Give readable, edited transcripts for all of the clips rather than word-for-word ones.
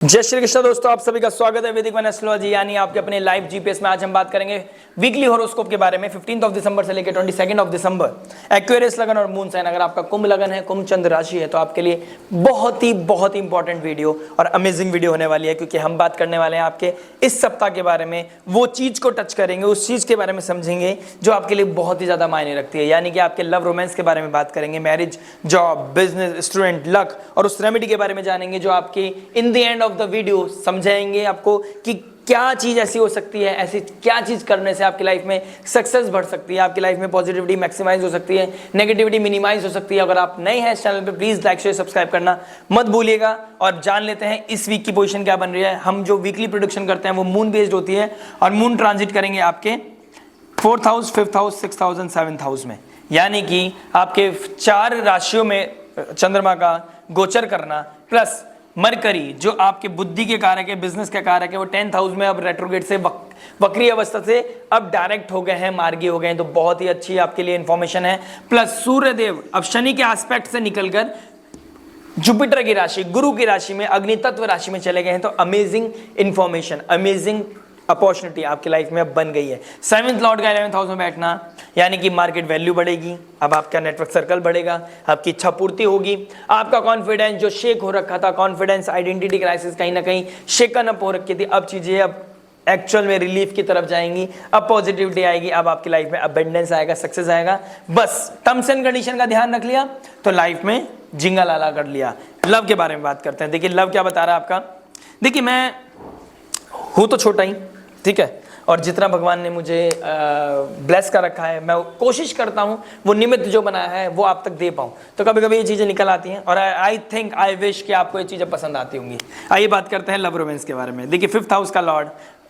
जय श्री कृष्ण दोस्तों, आप सभी का स्वागत है वैदिक वन एस्ट्रोलॉजी यानी आपके अपने लाइव जीपीएस में। आज हम बात करेंगे वीकली हॉरोस्कोप के बारे में 15 दिसंबर से लेकर 22 दिसंबर। एक्वेरियस लगन और मून साइन, अगर आपका कुंभ लगन है, कुंभ चंद्र राशि है, तो आपके लिए बहुत ही इंपॉर्टेंट वीडियो और अमेजिंग वीडियो होने वाली है, क्योंकि हम बात करने वाले हैं आपके इस सप्ताह के बारे में। वो चीज को टच करेंगे, उस चीज के बारे में समझेंगे जो आपके लिए बहुत ही ज्यादा मायने रखती है, यानी कि आपके लव रोमांस के बारे में बात करेंगे, marriage, job, business, student, luck, और उस रेमेडी के बारे में जानेंगे जो आपके इन the end of the video समझाएंगे आपको कि क्या चीज ऐसी हो सकती है, ऐसी क्या चीज करने से आपकी लाइफ में सक्सेस बढ़ सकती है, आपकी लाइफ में पॉजिटिविटी मैक्सिमाइज हो सकती है, नेगेटिविटी मिनिमाइज हो सकती है। अगर आप नए हैं इस चैनल पे, प्लीज लाइक शेयर सब्सक्राइब करना मत भूलिएगा। और जान लेते हैं इस वीक की पोजीशन क्या बन रही है। हम जो वीकली प्रोडिक्शन करते हैं वो मून बेस्ड होती है, और मून ट्रांजिट करेंगे आपके 4th house, 5th house, 6th house and 7th house में, यानी कि आपके 4 राशियों में चंद्रमा का गोचर करना, प्लस मरकरी जो आपके बुद्धि के कारक है, बिजनेस के कारक है, वो 10th हाउस में अब रेट्रोगेट से वक्री अवस्था से अब डायरेक्ट हो गए हैं, मार्गी हो गए हैं, तो बहुत ही अच्छी आपके लिए इंफॉर्मेशन है। प्लस सूर्यदेव अब शनि के एस्पेक्ट से निकलकर जुपिटर की राशि, गुरु की राशि में, अग्नि तत्व राशि में चले गए हैं, तो अमेजिंग इंफॉर्मेशन, अमेजिंग अपॉर्चुनिटी आपकी लाइफ में अब बन गई है। 7th लॉर्ड का 11th हाउस में बैठना, यानी कि मार्केट वैल्यू बढ़ेगी, अब आपका नेटवर्क सर्कल बढ़ेगा, आपकी इच्छा पूर्ति होगी, आपका कॉन्फिडेंस जो शेक हो रखा था, कॉन्फिडेंस, आइडेंटिटी क्राइसिस कहीं ना कहीं शेकन अप हो रखी थी, अब चीजें अब एक्चुअल में रिलीफ की तरफ जाएंगी, अब पॉजिटिविटी आएगी, अब आपकी लाइफ में अबेंडेंस आएगा, सक्सेस आएगा। बस टर्म्स एंड कंडीशन का ध्यान रख लिया तो लाइफ में जिंगा लाला कर लिया। लव के बारे में बात करते हैं। देखिए लव क्या बता रहा है आपका। देखिए मैं हूं तो छोटा ही, ठीक है, और जितना भगवान ने मुझे ब्लेस कर रखा है, मैं कोशिश करता हूँ वो निमित्त जो बनाया है वो आप तक दे पाऊँ। तो कभी कभी ये चीज़ें निकल आती हैं, और आई थिंक, आई विश कि आपको ये चीज़ें पसंद आती होंगी। आइए बात करते हैं लव रोमांस के बारे में। देखिए 5th हाउस का लॉर्ड,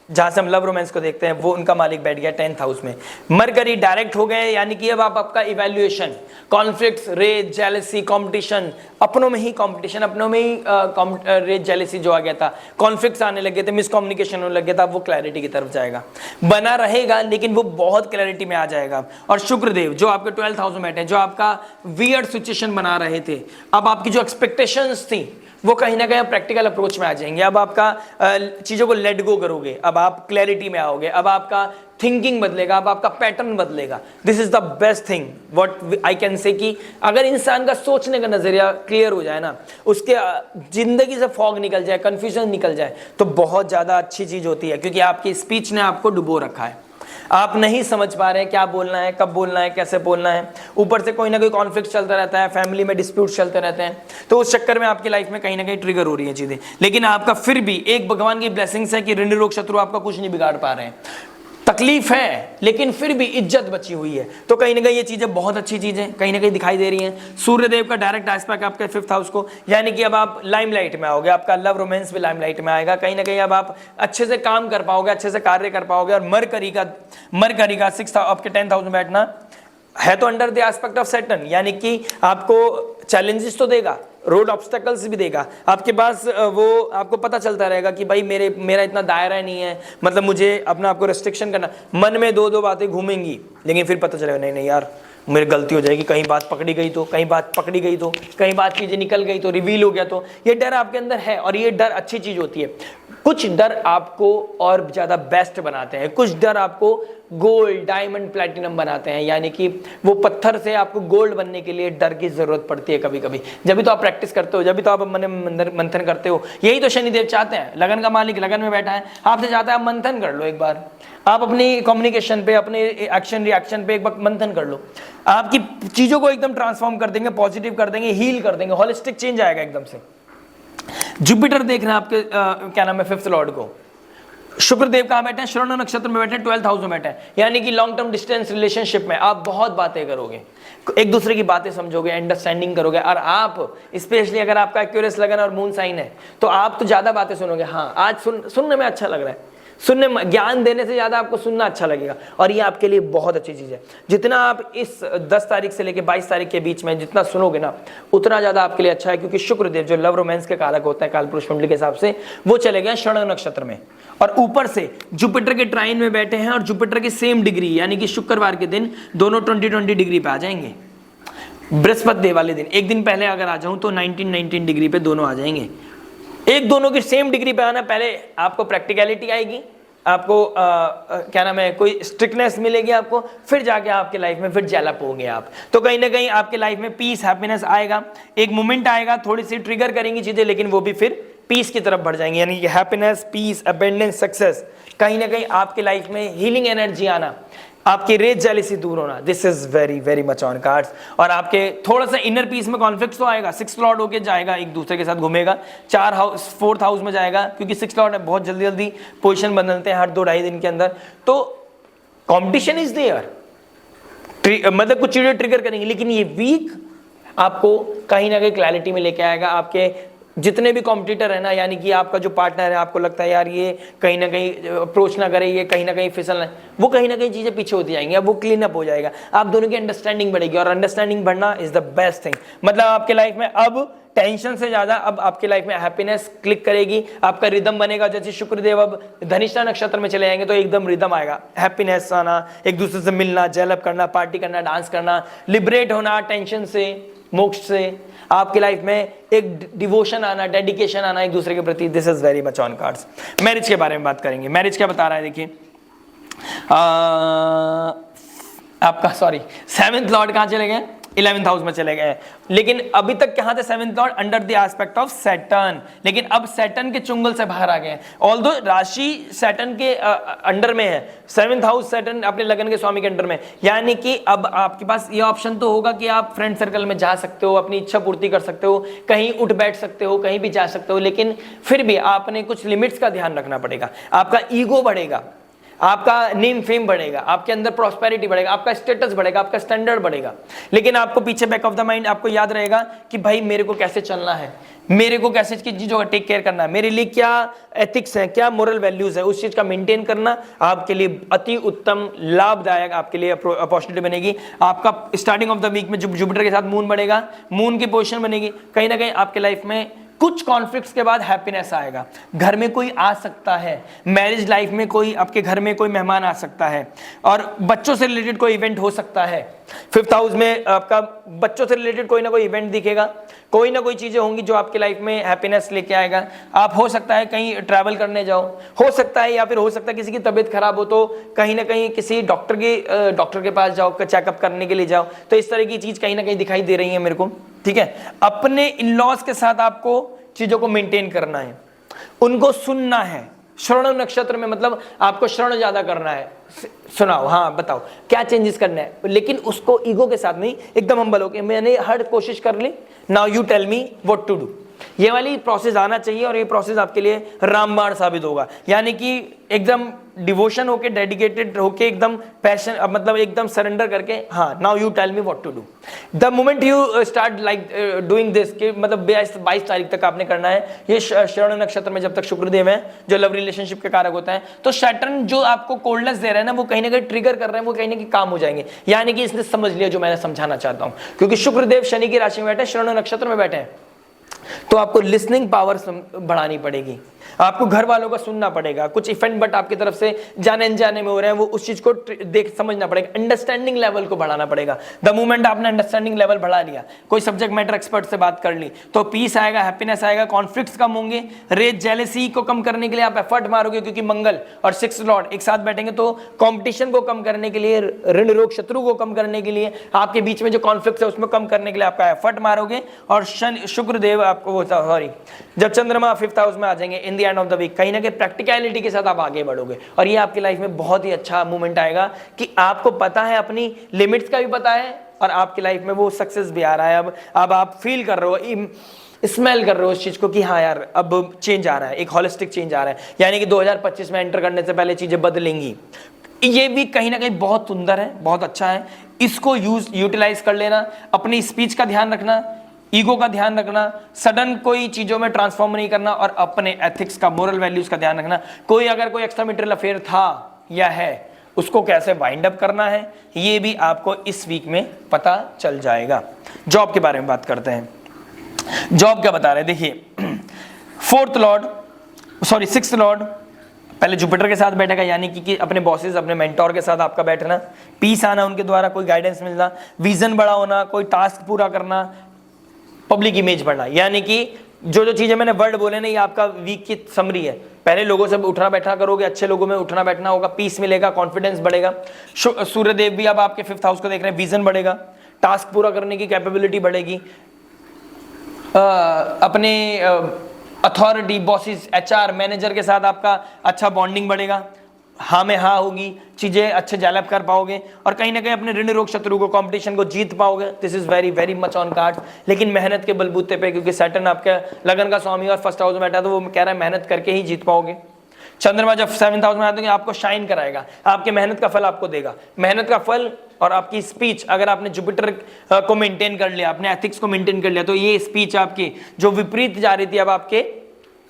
जहां से हम लव रोमांस को देखते हैं, वो उनका मालिक बैठ गया 10th हाउस में। मरकरी डायरेक्ट हो गए, यानी कि अब आपका evaluation, conflicts, rage, jealousy, competition, अपनों में ही कंपटीशन, अपनों में ही रेज, जेलसी जो आ गया था, कॉन्फ्लिक्ट्स आने लगे थे, मिसकम्युनिकेशन होने लगे था, वो क्लैरिटी की तरफ जाएगा, बना रहेगा, लेकिन वो बहुत क्लैरिटी में आ जाएगा। और शुक्रदेव जो आपके 12th हाउस में बैठे हैं, जो आपका वियर्ड सिचुएशन बना रहे थे, अब आपकी जो एक्सपेक्टेशंस थी वो कहीं ना कहीं प्रैक्टिकल अप्रोच में आ जाएंगे। अब आपका चीजों को लेट गो करोगे, अब आप क्लैरिटी में आओगे, अब आपका थिंकिंग बदलेगा, अब आपका पैटर्न बदलेगा। This is the best thing what I can say कि अगर इंसान का सोचने का नजरिया क्लियर हो जाए ना, उसके जिंदगी से फॉग निकल जाए, कंफ्यूजन निकल जाए, तो बहुत ज्यादा अच्छी चीज होती है, क्योंकि आपकी स्पीच ने आपको डुबो रखा है। आप नहीं समझ पा रहे हैं क्या बोलना है, कब बोलना है, कैसे बोलना है, ऊपर से कोई ना कोई कॉन्फ्लिक्ट चलता रहता है, फैमिली में डिस्प्यूट चलते रहते हैं, तो उस चक्कर में आपकी लाइफ में कहीं ना कहीं ट्रिगर हो रही है चीजें। लेकिन आपका फिर भी एक भगवान की ब्लेसिंग्स है कि ऋण रोग शत्रु आपका कुछ नहीं बिगाड़ पा रहे हैं। तकलीफ है लेकिन फिर भी इज्जत बची हुई है, तो कहीं ना कहीं ये चीजें बहुत अच्छी चीजें कहीं ना कहीं दिखाई दे रही हैं। सूर्यदेव का डायरेक्ट एस्पेक्ट आपके 5th हाउस को, यानी कि अब आप लाइमलाइट में आओगे, आपका लव रोमांस भी लाइमलाइट में आएगा, कहीं ना कहीं अब आप अच्छे से काम कर पाओगे, अच्छे से कार्य कर पाओगे। और मरकरी का 6th आपके 10th हाउस में बैठना है तो under the aspect of Saturn, यानी कि आपको चैलेंजेस तो देगा, रोड ऑब्स्टेकल्स भी देगा, आपके पास वो आपको पता चलता रहेगा कि भाई मेरा इतना दायरा नहीं है, मतलब मुझे अपना आपको रेस्ट्रिक्शन करना। मन में दो बातें घूमेंगी, लेकिन फिर पता चलेगा नहीं यार मेरी गलती हो जाएगी, कहीं बात पकड़ी गई तो, कहीं बात पकड़ी गई तो, कहीं बात चीजें निकल गई तो, रिवील हो गया तो। ये डर आपके अंदर है, और ये डर अच्छी चीज होती है। कुछ डर आपको और ज्यादा बेस्ट बनाते हैं, कुछ डर आपको गोल्ड, डायमंड, प्लैटिनम बनाते हैं, यानी कि वो पत्थर से आपको गोल्ड बनने के लिए डर की जरूरत पड़ती है कभी कभी। जब भी तो आप प्रैक्टिस करते हो, जब भी तो आप मंथन करते हो, यही तो शनिदेव चाहते हैं। लगन का मालिक लगन में बैठा है, आपसे चाहता है आप मंथन कर लो एक बार, आप अपनी कम्युनिकेशन पे, अपने एक्शन रिएक्शन पे एक बार मंथन कर लो, आपकी चीजों को एकदम ट्रांसफॉर्म कर देंगे, पॉजिटिव कर देंगे, हील कर देंगे, होलिस्टिक चेंज आएगा एकदम से। जुपिटर देख रहे हैं आपके क्या नाम है 5th लॉर्ड को। शुक्रदेव कहां बैठे हैं, श्रवण नक्षत्र में बैठे हैं, 12th हाउस में बैठे हैं, यानी कि लॉन्ग टर्म डिस्टेंस रिलेशनशिप में आप बहुत बातें करोगे, एक दूसरे की बातें समझोगे, अंडरस्टैंडिंग करोगे। और आप स्पेशली अगर आपका एक्वेरियस लगन और मून साइन है, तो आप तो ज्यादा बातें सुनोगे। हाँ, आज सुनने में अच्छा लग रहा है, सुनने में, ज्ञान देने से ज्यादा आपको सुनना अच्छा लगेगा, और ये आपके लिए बहुत अच्छी चीज है। जितना आप इस 10 तारीख से लेकर 22 तारीख के बीच में जितना सुनोगे ना, उतना ज्यादा आपके लिए अच्छा है, क्योंकि शुक्रदेव जो लव रोमांस के कारक होता है कालपुरुष कुंडली के हिसाब से, वो चले गए श्रवण नक्षत्र में, और ऊपर से जुपिटर के ट्राइन में बैठे हैं, और जुपिटर की सेम डिग्री, यानी कि शुक्रवार के दिन दोनों 20 डिग्री पे आ जाएंगे। बृहस्पति वाले दिन एक दिन पहले अगर आ जाऊं तो 19 डिग्री पे दोनों आ जाएंगे। एक दोनों की सेम डिग्री पे आना, पहले आपको प्रैक्टिकलिटी आएगी, आपको क्या नाम है, कोई स्ट्रिक्टनेस मिलेगी आपको, फिर जाके आपके लाइफ में फिर डेवलप होंगे आप। तो कहीं ना कहीं आपके लाइफ में पीस, हैप्पीनेस आएगा, एक मोमेंट आएगा, थोड़ी सी ट्रिगर करेंगी चीजें, लेकिन वो भी फिर पीस की तरफ बढ़ जाएंगे। यानी कि हैप्पीनेस, पीस, अबेंडेंस, सक्सेस, कहीं ना कहीं आपके लाइफ में हीलिंग एनर्जी आना, आपकी रेज जेलिसी दूर होना, this is very very much on cards. और आपके थोड़ा सा इनर पीस में कॉन्फ्लिक्ट तो आएगा, 6 लॉर्ड होके जाएगा, एक दूसरे के साथ घूमेगा, 4th हाउस में जाएगा, क्योंकि 6 लॉर्ड है, बहुत जल्दी जल्दी पोजीशन बदलते हैं हर 2-2.5 दिन के अंदर। तो कंपटीशन इज देयर, मतलब कुछ चीजें ट्रिगर करेंगे, लेकिन ये वीक आपको कहीं ना कहीं क्लैरिटी में लेके आएगा। आपके जितने भी कॉम्पिटिटर है ना, यानी कि आपका जो पार्टनर है, आपको लगता है यार ये कहीं ना कहीं अप्रोच ना करे, ये कहीं ना कहीं फिसलना, वो कहीं ना कहीं चीजें पीछे होती जाएंगी, अब वो क्लीन अप हो जाएगा, आप दोनों की अंडरस्टैंडिंग बढ़ेगी, और अंडरस्टैंडिंग बढ़ना इज द बेस्ट थिंग। मतलब आपके लाइफ में अब टेंशन से ज्यादा अब आपके लाइफ में हैप्पीनेस क्लिक करेगी, आपका रिदम बनेगा। जैसे शुक्रदेव अब धनिष्ठा नक्षत्र में चले जाएंगे तो एकदम रिदम आएगा, हैप्पीनेस आना, एक दूसरे से मिलना, जेलअप करना, पार्टी करना, डांस करना, लिबरेट होना टेंशन से, मोक्ष से, आपकी लाइफ में एक डिवोशन आना, डेडिकेशन आना एक दूसरे के प्रति, this is very much on cards. Marriage के बारे में बात करेंगे, मैरिज क्या बता रहा है देखिए, आपका 7th लॉर्ड कहां चले गए, 11th हाउस में चले गए, लेकिन अभी तक कहां थे 7th Lord, under the aspect of Saturn, लेकिन अब सैटर्न के चुंगल से बाहर आ गए। ऑल्दो राशि सैटर्न के अंडर में है, 7th हाउस सैटर्न अपने लगन के स्वामी के अंडर में, यानी कि अब आपके पास ये ऑप्शन तो होगा कि आप फ्रेंड सर्कल में जा सकते हो, अपनी इच्छा पूर्ति कर सकते हो, कहीं उठ बैठ सकते हो, कहीं भी जा सकते हो, लेकिन फिर भी आपने कुछ लिमिट्स का ध्यान रखना पड़ेगा। आपका ईगो बढ़ेगा, आपका नेम फेम बढ़ेगा, आपके अंदर प्रॉस्पेरिटी बढ़ेगा, आपका स्टेटस बढ़ेगा, आपका स्टैंडर्ड बढ़ेगा, लेकिन आपको पीछे बैक ऑफ द माइंड आपको याद रहेगा कि भाई मेरे को कैसे चलना है, मेरे को कैसे चीजों का टेक केयर करना है, मेरे लिए क्या एथिक्स है, क्या मोरल वैल्यूज है, उस चीज का मेंटेन करना आपके लिए अति उत्तम लाभदायक आपके लिए अपॉर्चुनिटी बनेगी। आपका स्टार्टिंग ऑफ द वीक में जुपिटर के साथ मून बढ़ेगा, मून की पोजीशन बनेगी, कहीं ना कहीं आपके लाइफ में कुछ कॉन्फ्लिक्ट्स के बाद हैप्पीनेस आएगा। घर में कोई आ सकता है, मैरिज लाइफ में कोई आपके घर में कोई मेहमान आ सकता है, और बच्चों से रिलेटेड कोई इवेंट हो सकता है। 5th हाउस में आपका बच्चों से रिलेटेड कोई ना कोई इवेंट दिखेगा, कोई ना कोई चीजें होंगी जो आपके लाइफ में हैप्पीनेस लेके आएगा। आप हो सकता है कहीं ट्रैवल करने जाओ, हो सकता है, या फिर हो सकता है किसी की तबीयत खराब हो तो कहीं ना कहीं किसी डॉक्टर के पास जाओ, चेकअप करने के लिए जाओ। तो इस तरह की चीज कहीं ना कहीं दिखाई दे रही है मेरे को, ठीक है। अपने इन-लॉज के साथ आपको चीजों को मेंटेन करना है, उनको सुनना है। श्रवण नक्षत्र में मतलब आपको श्रवण ज्यादा करना है, सुनाओ, हाँ बताओ क्या चेंजेस करना है, लेकिन उसको ईगो के साथ नहीं, एकदम हम्बल होके मैंने हर कोशिश कर ली, now you tell me what to do, ये वाली प्रोसेस आना चाहिए। और ये प्रोसेस आपके लिए रामबाण साबित होगा, यानी कि एकदम डिवोशन होके, डेडिकेटेड होके, एकदम पैशन, मतलब एकदम सरेंडर करके, हाँ now you tell me what to do. The moment you start like doing this, कि मतलब 22 तारीख तक आपने करना है। ये श्रवण नक्षत्र में जब तक शुक्रदेव है जो लव रिलेशनशिप के कारक होता है, तो सैटर्न जो आपको कोल्डनेस दे रहे हैं ना, वो कहीं ना कहीं ट्रिगर कर रहे हैं, वो कहीं ना कहीं काम हो जाएंगे। यानी कि इसने समझ लिया जो मैंने समझाना चाहता हूं, क्योंकि शुक्रदेव शनि की राशि में बैठे, श्रवण नक्षत्र में बैठे हैं, तो आपको लिसनिंग पावर बढ़ानी पड़ेगी, आपको घर वालों का सुनना पड़ेगा। कुछ इफेक्ट बट आपकी तरफ से जाने अनजाने में हो रहे हैं, वो उस चीज को देख समझना पड़ेगा, अंडरस्टैंडिंग लेवल को बढ़ाना पड़ेगा। द मोमेंट आपने अंडरस्टैंडिंग लेवल बढ़ा लिया, कोई सब्जेक्ट मैटर एक्सपर्ट से बात कर ली, तो पीस आएगा, हैप्पीनेस आएगा, कॉन्फ्लिक्ट्स कम होंगे। रेज जेलेसी को कम करने के लिए आप एफर्ट मारोगे, क्योंकि मंगल और 6th लॉर्ड एक साथ बैठेंगे, तो कॉम्पिटिशन को कम करने के लिए, ऋण रोग शत्रु को कम करने के लिए, आपके बीच में जो कॉन्फ्लिक्ट है उसमें कम करने के लिए आपका एफर्ट मारोगे। और शुक्रदेव आपको जब चंद्रमा 5th हाउस में आ जाएंगे in the end of the week, कहीं ना कहीं प्रैक्टिकलिटी के साथ आप आगे बढ़ोगे, और ये आपकी लाइफ में बहुत ही अच्छा मूवमेंट आएगा कि आपको पता है, अपनी लिमिट्स का भी पता है, और आपकी लाइफ में वो सक्सेस भी आ रहा है। अब आप फील कर रहे हो, स्मेल कर रहे हो उस चीज को कि हाँ यार अब चेंज आ रहा है, एक होलिस्टिक चेंज आ रहा है, यानी कि 2025 में एंटर करने से पहले चीजें बदलेंगी। ये भी कहीं ना कहीं बहुत सुंदर है, बहुत अच्छा है, इसको यूटिलाइज कर लेना। अपनी स्पीच का ध्यान रखना, ईगो का ध्यान रखना, सडन कोई चीजों में ट्रांसफॉर्म नहीं करना, और अपने एथिक्स का, मोरल वैल्यूज का ध्यान रखना। कोई अगर कोई एक्स्ट्रा मैरिटल अफेयर था या है, उसको कैसे वाइंड अप करना है, ये भी आपको इस वीक में पता चल जाएगा। जॉब के बारे में बात करते हैं। जॉब क्या बता रहे हैं देखिए, 6th लॉर्ड पहले जुपिटर के साथ बैठेगा, यानी कि अपने बॉसेस, अपने मेंटोर के साथ आपका बैठना, पीस आना, उनके द्वारा कोई गाइडेंस मिलना, विजन बड़ा होना, कोई टास्क पूरा करना, पब्लिक इमेज बढ़ना, यानी कि जो जो चीजें मैंने वर्ड बोले ना, ये आपका वीक की समरी है। पहले लोगों से उठना बैठना करोगे, अच्छे लोगों में उठना बैठना होगा, पीस मिलेगा, कॉन्फिडेंस बढ़ेगा। सूर्यदेव भी अब आपके 5th हाउस को देख रहे हैं, विजन बढ़ेगा, टास्क पूरा करने की कैपेबिलिटी बढ़ेगी, अपने अथॉरिटी, बॉसेस, HR, मैनेजर के साथ आपका अच्छा बॉन्डिंग बढ़ेगा, हाँ में हाँ होगी, चीजें अच्छे डेवलप कर पाओगे और कहीं ना कहीं अपने ऋण रोग शत्रु को, कंपटीशन को जीत पाओगे। This is very very much on card. लेकिन मेहनत के बलबूते पे, क्योंकि सैटर्न आपके लगन का स्वामी और 1st हाउस में बैठा, तो वो कह रहा है मेहनत करके ही जीत पाओगे। चंद्रमा जब 7th हाउस में आता है आपको शाइन कराएगा, आपके मेहनत का फल आपको देगा। मेहनत का फल और आपकी स्पीच, अगर आपने जुपिटर को मेंटेन कर लिया, अपने एथिक्स को मेंटेन कर लिया, तो ये स्पीच आपकी जो विपरीत जा रही थी अब आपके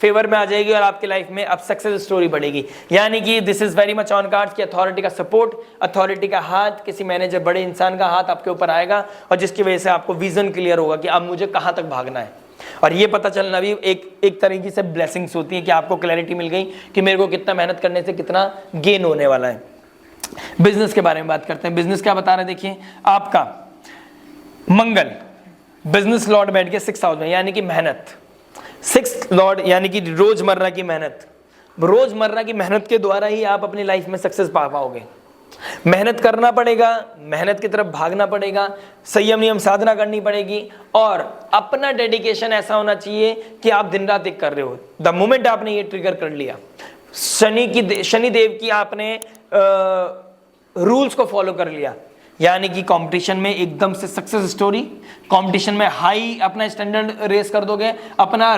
फेवर में आ जाएगी और आपकी लाइफ में अब सक्सेस स्टोरी बढ़ेगी। यानी कि this is very much on cards कि अथॉरिटी का सपोर्ट, अथॉरिटी का हाथ, किसी मैनेजर, बड़े इंसान का हाथ आपके ऊपर आएगा और जिसकी वजह से आपको विजन क्लियर होगा कि अब मुझे कहां तक भागना है। और ये पता चलना भी एक तरीके से ब्लेसिंग्स होती है कि आपको क्लैरिटी मिल गई कि मेरे को कितना मेहनत करने से कितना गेन होने वाला है। बिजनेस के बारे में बात करते हैं। बिजनेस क्या बता रहे हैं, देखिए आपका मंगल बिजनेस लॉर्ड बैठ के 6th हाउस में, यानी कि मेहनत। 6th लॉर्ड यानी कि रोजमर्रा की मेहनत। रोजमर्रा की मेहनत के द्वारा ही आप अपनी लाइफ में सक्सेस पा पाओगे। मेहनत करना पड़ेगा, मेहनत की तरफ भागना पड़ेगा, संयम नियम साधना करनी पड़ेगी और अपना डेडिकेशन ऐसा होना चाहिए कि आप दिन रात एक कर रहे हो। द मोमेंट आपने ये ट्रिगर कर लिया, शनिदेव की आपने रूल्स को फॉलो कर लिया, यानी कि कंपटीशन में एकदम से सक्सेस स्टोरी, कंपटीशन में हाई अपना स्टैंडर्ड रेस कर दोगे, अपना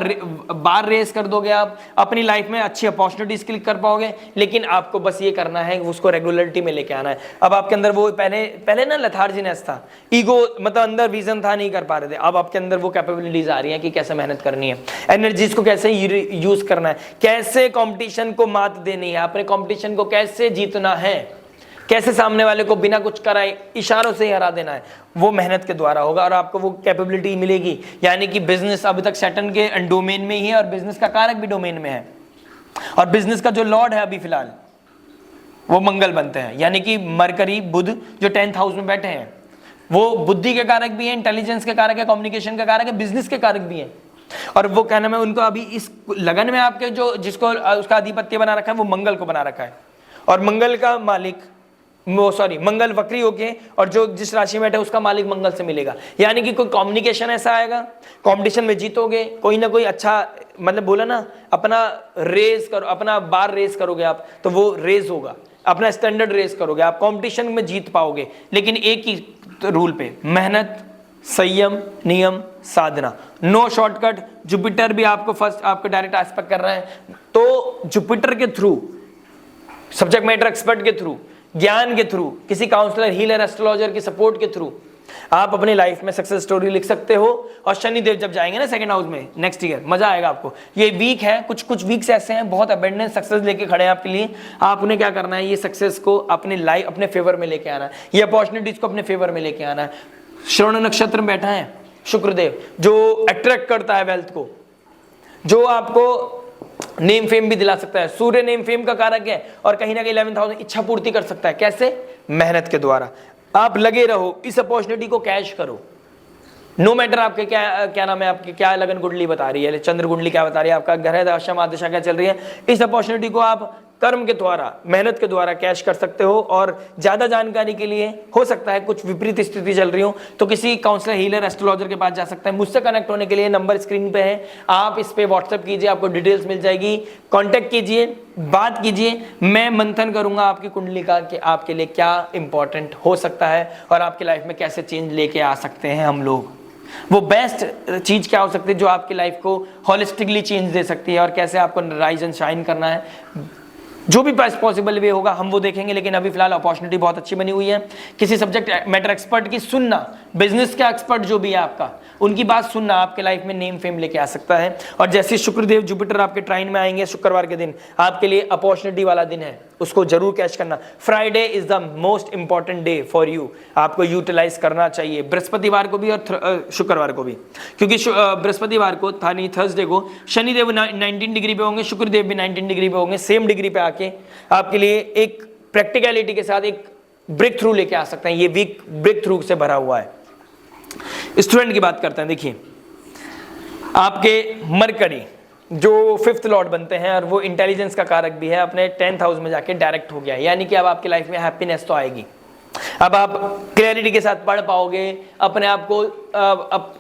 बार रेस कर दोगे, आप अपनी लाइफ में अच्छी अपॉर्चुनिटीज क्लिक कर पाओगे। लेकिन आपको बस ये करना है, उसको रेगुलरिटी में लेके आना है। अब आपके अंदर वो पहले ना लेथार्जीनेस था, ईगो, मतलब अंदर विजन था, नहीं कर पा रहे थे। अब आपके अंदर वो कैपेबिलिटीज आ रही हैं कि कैसे मेहनत करनी है, एनर्जीज को कैसे यूज करना है, कैसे कॉम्पिटिशन को मात देनी है, अपने कॉम्पिटिशन को कैसे जीतना है, कैसे सामने वाले को बिना कुछ कराए इशारों से ही हरा देना है। वो मेहनत के द्वारा होगा और आपको वो कैपेबिलिटी मिलेगी। यानी कि बिजनेस अभी तक सैटर्न के डोमेन में ही है और बिजनेस का कारक भी डोमेन में है और बिजनेस का जो लॉर्ड है अभी फिलहाल वो मंगल बनते हैं। यानी कि मरकरी, बुध जो 10th हाउस में बैठे हैं, वो बुद्धि के कारक भी है, इंटेलिजेंस के कारक है, कम्युनिकेशन के कारक है, बिजनेस के कारक भी है। और वो कहना है उनको अभी इस लगन में आपके जो जिसको उसका अधिपत्य बना रखा है वो मंगल को बना रखा है और मंगल का मालिक मंगल वक्री होके और जो जिस राशि में बैठे उसका मालिक मंगल से मिलेगा। यानी कि कोई कम्युनिकेशन ऐसा आएगा, कंपटीशन में जीतोगे, कोई ना कोई अच्छा, मतलब बोला ना, अपना रेस करो, अपना बार रेस करोगे आप, तो वो रेस होगा, अपना स्टैंडर्ड रेस करोगे, आप कंपटीशन में जीत पाओगे। लेकिन एक ही रूल पे, मेहनत, संयम, नियम, साधना, नो शॉर्टकट। जुपिटर भी आपको फर्स्ट आपको डायरेक्ट एस्पेक्ट कर रहा है, तो जुपिटर के थ्रू, सब्जेक्ट मैटर एक्सपर्ट के थ्रू, ज्ञान के थ्रू, किसी काउंसलर, हीलर, एस्ट्रोलॉजर की सपोर्ट के थ्रू आप अपनी लाइफ में सक्सेस स्टोरी लिख सकते हो। और शनिदेव जब जाएंगे ना 2nd हाउस में नेक्स्ट ईयर, मजा आएगा आपको। ये वीक है, कुछ वीक्स ऐसे हैं बहुत अबेंडेंस सक्सेस लेके खड़े हैं आपके लिए। आप उन्हें क्या करना है, ये सक्सेस को अपने लाइफ अपने फेवर में लेके आना है, ये अपॉर्चुनिटीज को अपने फेवर में लेके आना है। श्रवण नक्षत्र में बैठा है शुक्रदेव, जो अट्रैक्ट करता है वेल्थ को, जो आपको नेम फेम भी दिला सकता है। सूर्य नेम फेम का कारक है और कहीं ना कहीं 11th हाउस इच्छा पूर्ति कर सकता है। कैसे? मेहनत के द्वारा। आप लगे रहो, इस अपॉर्चुनिटी को कैश करो। नो मैटर आपके क्या नाम है, आपकी क्या लगन कुंडली बता रही है, चंद्र कुंडली क्या बता रही है, आपका ग्रह दशा महादशा क्या चल रही है, इस अपॉर्चुनिटी को आप कर्म के द्वारा, मेहनत के द्वारा कैश कर सकते हो। और ज्यादा जानकारी के लिए हो सकता है कुछ विपरीत स्थिति चल रही हो तो किसी काउंसलर, हीलर, एस्ट्रोलॉजर के पास जा सकता है। मुझसे कनेक्ट होने के लिए नंबर स्क्रीन पे है, आप इस पे व्हाट्सएप कीजिए, आपको डिटेल्स मिल जाएगी, कांटेक्ट कीजिए, बात कीजिए। मैं मंथन करूंगा आपकी कुंडली का कि आपके लिए क्या इंपॉर्टेंट हो सकता है और आपकी लाइफ में कैसे चेंज लेके आ सकते हैं हम लोग। वो बेस्ट चीज क्या हो सकती है जो आपकी लाइफ को होलिस्टिकली चेंज दे सकती है और कैसे आपको राइज एंड शाइन करना है, जो भी पॉसिबल वे होगा हम वो देखेंगे। लेकिन अभी फिलहाल अपॉर्चुनिटी बहुत अच्छी बनी हुई है। किसी सब्जेक्ट मैटर एक्सपर्ट की सुनना, बिजनेस का एक्सपर्ट जो भी है आपका, उनकी बात सुनना आपके लाइफ में नेम फेम लेके आ सकता है। और जैसे शुक्रदेव जुपिटर आपके ट्राइन में आएंगे शुक्रवार के दिन, आपके लिए अपॉर्चुनिटी वाला दिन है, उसको जरूर कैच करना। Friday is the most important day for you, आपको यूटिलाइज करना चाहिए, बृहस्पतिवार को भी और शुक्रवार को भी, क्योंकि बृहस्पतिवार को यानी थर्सडे को शनिदेव 19 डिग्री पे होंगे, शुक्रदेव भी 19 डिग्री पे होंगे, सेम डिग्री पे आके आपके लिए एक प्रैक्टिकलिटी के साथ एक ब्रेक थ्रू लेके आ सकते हैं। ये वीक ब्रेक थ्रू से भरा हुआ है। स्टूडेंट की बात करते हैं। देखिए आपके मरकरी जो 5th लॉर्ड बनते हैं और वो इंटेलिजेंस का कारक भी है, अपने 10th हाउस में जाके डायरेक्ट हो गया है, यानी कि अब आपकी लाइफ में हैप्पीनेस तो आएगी। अब आप क्लैरिटी के साथ पढ़ पाओगे, अपने आप को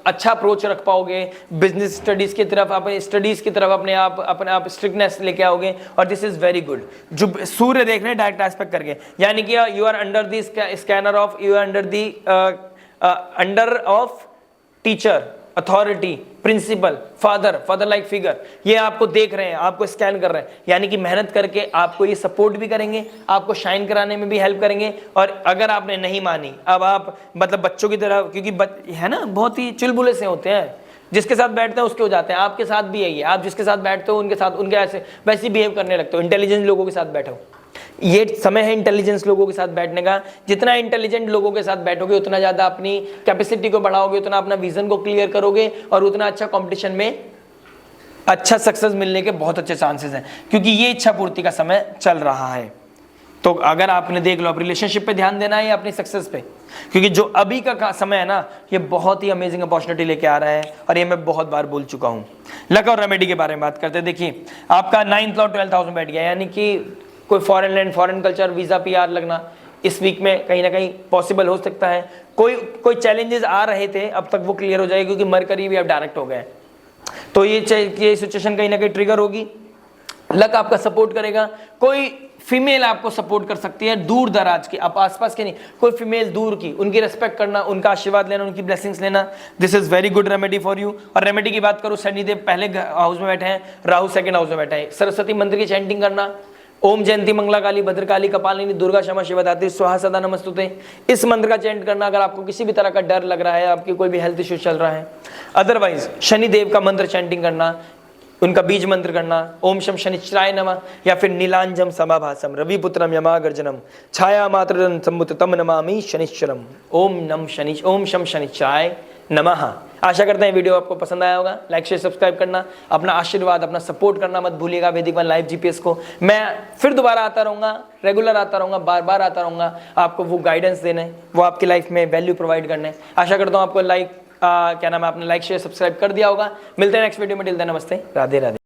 अच्छा अप्रोच रख पाओगे, बिजनेस स्टडीज की तरफ, अपने स्टडीज की तरफ अपने आप स्ट्रिक्टनेस लेके आओगे, और दिस इज वेरी गुड। जो सूर्य देख रहे हैं डायरेक्ट एस्पेक्ट करके, यानी कि you are under the scanner of, you are under the under of teacher, authority, principal, father like figure, ये आपको देख रहे हैं, आपको स्कैन कर रहे हैं, यानी कि मेहनत करके आपको ये सपोर्ट भी करेंगे, आपको शाइन कराने में भी हेल्प करेंगे। और अगर आपने नहीं मानी, अब आप मतलब बच्चों की तरह, क्योंकि है ना बहुत ही चुलबुले से होते हैं, जिसके साथ बैठते हैं उसके हो जाते हैं, आपके साथ भी यही है, आप जिसके साथ बैठते हो उनके साथ उनके ऐसे वैसे बिहेव करने लगते हो। इंटेलिजेंट लोगों के साथ बैठो, ये समय है इंटेलिजेंस लोगों के साथ बैठने का। जितना इंटेलिजेंट लोगों के साथ बैठोगे उतना ज्यादा अपनी कैपेसिटी को बढ़ाओगे, उतना अपना विजन को क्लियर करोगे, और उतना अच्छा कंपटीशन में अच्छा सक्सेस मिलने के बहुत अच्छे चांसेस हैं, क्योंकि ये इच्छा पूर्ति का समय चल रहा है। तो अगर आपने देख लो, आप रिलेशनशिप पे ध्यान देना है या अपनी सक्सेस पे, क्योंकि जो अभी का समय है ना, ये बहुत ही अमेजिंग अपॉर्चुनिटी लेके आ रहा है, और ये मैं बहुत बार बोल चुका हूँ। लक और रेमेडी के बारे में बात करते हैं। देखिए आपका 9th और 12th हाउस में बैठ गया, यानी कि कोई foreign land, foreign culture, visa, PR लगना इस वीक में कहीं ना कहीं पॉसिबल हो सकता है। कोई चैलेंजेस आ रहे थे, अब तक वो क्लियर हो जाएगी, क्योंकि मरकरी भी अब डायरेक्ट हो गए, तो ये सिचुएशन कहीं ना कहीं ट्रिगर होगी। लक आपका सपोर्ट करेगा, कोई फीमेल आपको सपोर्ट कर सकती है, दूर दराज की, आप आसपास के नहीं, कोई फीमेल दूर की, उनकी रेस्पेक्ट करना, उनका आशीर्वाद लेना, उनकी ब्लेसिंग्स लेना, this is very good remedy for you. और रेमेडी की बात करूं, शनिदेव पहले हाउस में बैठे हैं, राहु 2nd हाउस में बैठे हैं, सरस्वती मंत्र की चैंटिंग करना, ओम जयंती मंगला काली भद्रकाली कपालिनी दुर्गा क्षमा शिवदात्री स्वाहा सदा नमस्तुते, इस मंत्र का चैंट करना अगर आपको किसी भी तरह का डर लग रहा है, आपकी कोई भी हेल्थ इश्यू चल रहा है। अदरवाइज शनिदेव का मंत्र चैंटिंग करना, उनका बीज मंत्र करना, ओम शम शनिश्चराय नमः, या फिर नीलांजम समाभासम रविपुत्रम यमागर्जनम छाया मात्र सम्मुत तम नमामि शनिश्चरम, ओम शम शनिश्चराय नमः। आशा करते हैं वीडियो आपको पसंद आया होगा। लाइक शेयर सब्सक्राइब करना, अपना आशीर्वाद, अपना सपोर्ट करना मत भूलिएगा वैदिक वन लाइव GPS को। मैं फिर दोबारा आता रहूँगा, रेगुलर आता रहूँगा, बार बार आता रहूँगा, आपको वो गाइडेंस देने, वो आपकी लाइफ में वैल्यू प्रोवाइड करने। आशा करता हूँ आपको आपने लाइक शेयर सब्सक्राइब कर दिया होगा। मिलते हैं नेक्स्ट वीडियो में, टिल देन नमस्ते, राधे राधे।